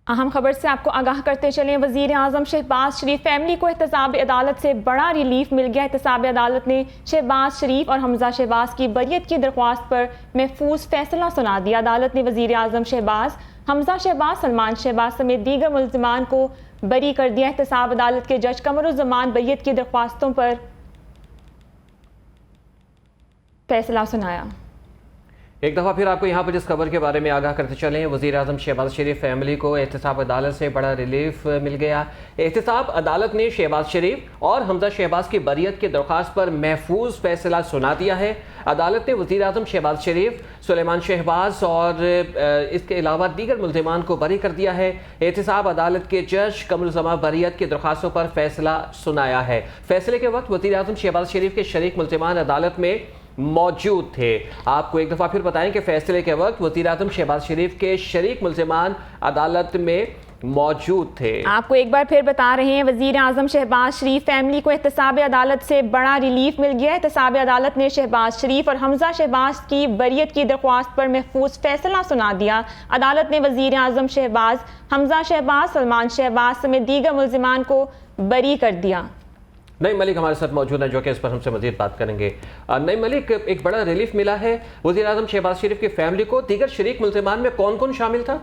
اہم خبر سے آپ کو آگاہ کرتے چلیں، وزیر اعظم شہباز شریف فیملی کو احتساب عدالت سے بڑا ریلیف مل گیا۔ احتساب عدالت نے شہباز شریف اور حمزہ شہباز کی بریت کی درخواست پر محفوظ فیصلہ سنا دیا۔ عدالت نے وزیر اعظم شہباز، حمزہ شہباز، سلمان شہباز سمیت دیگر ملزمان کو بری کر دیا۔ احتساب عدالت کے جج قمر الزمان بریت کی درخواستوں پر فیصلہ سنایا۔ ایک دفعہ پھر آپ کو یہاں پر جس خبر کے بارے میں آگاہ کرتے چلیں، وزیر اعظم شہباز شریف فیملی کو احتساب عدالت سے بڑا ریلیف مل گیا۔ احتساب عدالت نے شہباز شریف اور حمزہ شہباز کی بریت کی درخواست پر محفوظ فیصلہ سنا دیا ہے۔ عدالت نے وزیر اعظم شہباز شریف، سلیمان شہباز اور اس کے علاوہ دیگر ملزمان کو بری کر دیا ہے۔ احتساب عدالت کے جج قمر الزمان بریت کی درخواستوں پر فیصلہ سنایا ہے۔ فیصلے کے وقت وزیر اعظم شہباز شریف کے شریک ملزمان عدالت میں موجود تھے۔ آپ کو ایک دفعہ پھر بتائیں کہ فیصلے کے وقت وزیر اعظم شہباز شریف کے شریک ملزمان عدالت میں موجود تھے۔ آپ کو ایک بار پھر بتا رہے ہیں، وزیر اعظم شہباز شریف فیملی کو احتساب عدالت سے بڑا ریلیف مل گیا۔ احتساب عدالت نے شہباز شریف اور حمزہ شہباز کی بریت کی درخواست پر محفوظ فیصلہ سنا دیا۔ عدالت نے وزیر اعظم شہباز، حمزہ شہباز، سلمان شہباز سمیت دیگر ملزمان کو بری کر دیا۔ نعیم ملک ہمارے ساتھ موجود ہیں جو کہ اس پر ہم سے مزید بات کریں گے۔ نعیم ملک، ایک بڑا ریلیف ملا ہے وزیر اعظم شہباز شریف کی فیملی کو، دیگر شریک ملزمان میں کون کون شامل تھا؟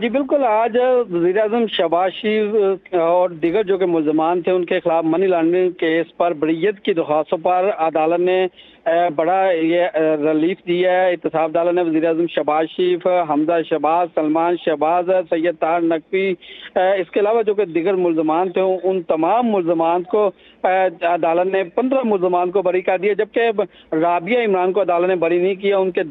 جی بالکل، آج وزیر اعظم شہباز شریف اور دیگر جو کہ ملزمان تھے ان کے خلاف منی لانڈرنگ کیس پر بریت کی درخواستوں پر عدالت نے بڑا یہ ریلیف دیا ہے۔ احتساب عدالت نے وزیر اعظم شہباز شریف، حمزہ شہباز، سلمان شہباز، سید طاہر نقوی، اس کے علاوہ جو کہ دیگر ملزمان تھے ان تمام ملزمان کو عدالت نے 15 ملزمان کو بری کر دیا، جبکہ رابعہ عمران کو عدالت نے بری نہیں کیا۔ ان کے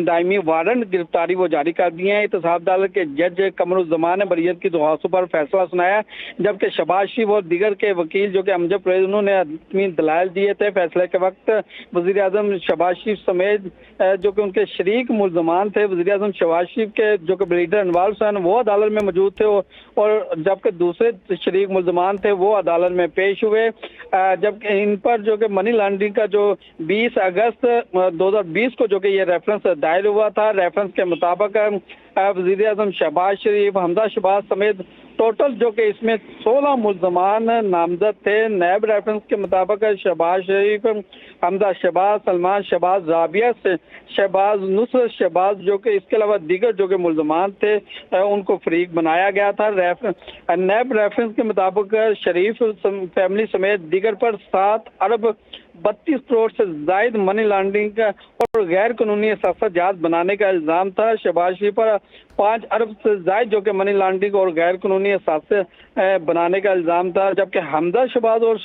دائمی وارنٹ گرفتاری وہ جاری کر دیے ہیں۔ احتساب عدالت کے جج قمر الزمان نے بریت کی درخواستوں پر فیصلہ سنایا، جبکہ شہباز شریف اور دیگر کے وکیل جو کہ امجد پرویز انہوں نے اپنی دلائل دیے تھے۔ فیصلے کے وقت وزیر اعظم شہباز شریف سمیت جو کہ ان کے شریک ملزمان تھے، وزیر اعظم شہباز شریف کے جو کہ بریڈر انوار حسین وہ عدالت میں موجود تھے، اور جبکہ دوسرے شریک ملزمان تھے وہ عدالت میں پیش ہوئے، جبکہ ان پر جو کہ منی لانڈرنگ کا جو 20 اگست 2020 کو جو کہ یہ ریفرنس دائر ہوا تھا، ریفرنس کے مطابق وزیر اعظم شہباز شریف، حمزہ شہباز سمیت ٹوٹل جو کہ اس میں 16 ملزمان نامزد تھے۔ نیب ریفرنس کے مطابق شہباز شریف، حمزہ شہباز، سلمان شہباز، رابعہ شہباز، نصرت شہباز جو کہ اس کے علاوہ دیگر جو کہ ملزمان تھے ان کو فریق بنایا گیا تھا۔ نیب ریفرنس کے مطابق شریف فیملی سمیت دیگر پر 7 ارب 32 کروڑ سے زائد منی لانڈرنگ اور غیر قانونی اثاثہ جات بنانے کا الزام تھا۔ شہباز شریف پر 5 ارب سے زائد جو کہ منی لانڈرنگ اور غیر قانونی اثاثے بنانے کا الزام تھا، جبکہ حمزہ شہباز اور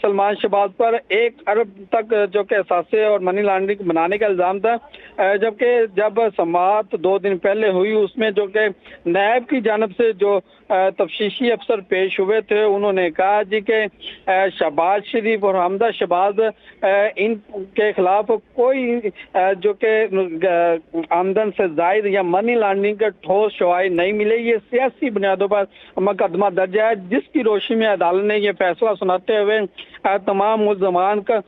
سلمان شہباز پر 1 ارب تک جو کہ اثاثے اور منی لانڈرنگ بنانے کا الزام تھا، جبکہ جب سماعت 2 دن پہلے ہوئی اس میں جو کہ نیب کی جانب سے جو تفتیشی افسر پیش ہوئے تھے انہوں نے کہا جی کہ شہباز شریف اور حمزہ شہباز ان کے خلاف کوئی جو کہ آمدن سے زائد یا منی لانڈرنگ کا ٹھوس شواہد نہیں ملے، یہ سیاسی بنیادوں پر مقدمہ درج ہے، جس کی روشنی میں عدالت نے یہ فیصلہ سناتے ہوئے تمام ملزمان کا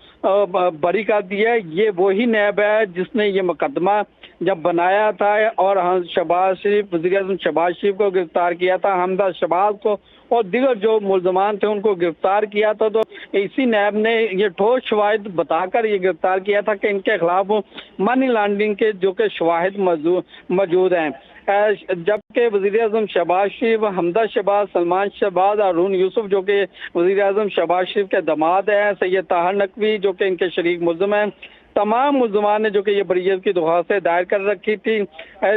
بری کر دیا ہے۔ یہ وہی نیب ہے جس نے یہ مقدمہ جب بنایا تھا اور شہباز شریف، وزیر اعظم شہباز شریف کو گرفتار کیا تھا، حمزہ شہباز کو اور دیگر جو ملزمان تھے ان کو گرفتار کیا تھا، تو اسی نیب نے یہ ٹھوس شواہد بتا کر یہ گرفتار کیا تھا کہ ان کے خلاف منی لانڈرنگ کے جو کہ شواہد موجود ہیں، جبکہ وزیر اعظم شہباز شریف، حمزہ شہباز، سلمان شہباز، ہارون یوسف جو کہ وزیر اعظم شہباز شریف کے داماد ہیں، سید طاہر نقوی جو کہ ان کے شریک ملزم ہیں، تمام ملزمان نے جو کہ یہ بریت کی درخواستیں دائر کر رکھی تھی،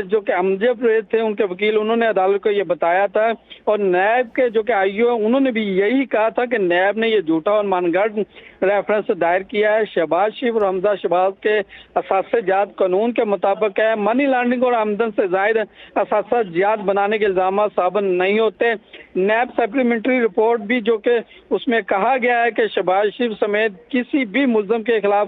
جو کہ امجد پرویز تھے ان کے وکیل انہوں نے عدالت کو یہ بتایا تھا، اور نیب کے جو کہ آئی او انہوں نے بھی یہی کہا تھا کہ نیب نے یہ جھوٹا اور من گھڑت ریفرنس دائر کیا ہے۔ شہباز شریف اور حمزہ شہباز کے اثاثہ جات قانون کے مطابق ہے، منی لانڈرنگ اور آمدن سے زائد اثاثہ جات بنانے کے الزامات ثابت نہیں ہوتے۔ نیب سپلیمنٹری رپورٹ بھی جو کہ اس میں کہا گیا ہے کہ شہباز شریف سمیت کسی بھی ملزم کے خلاف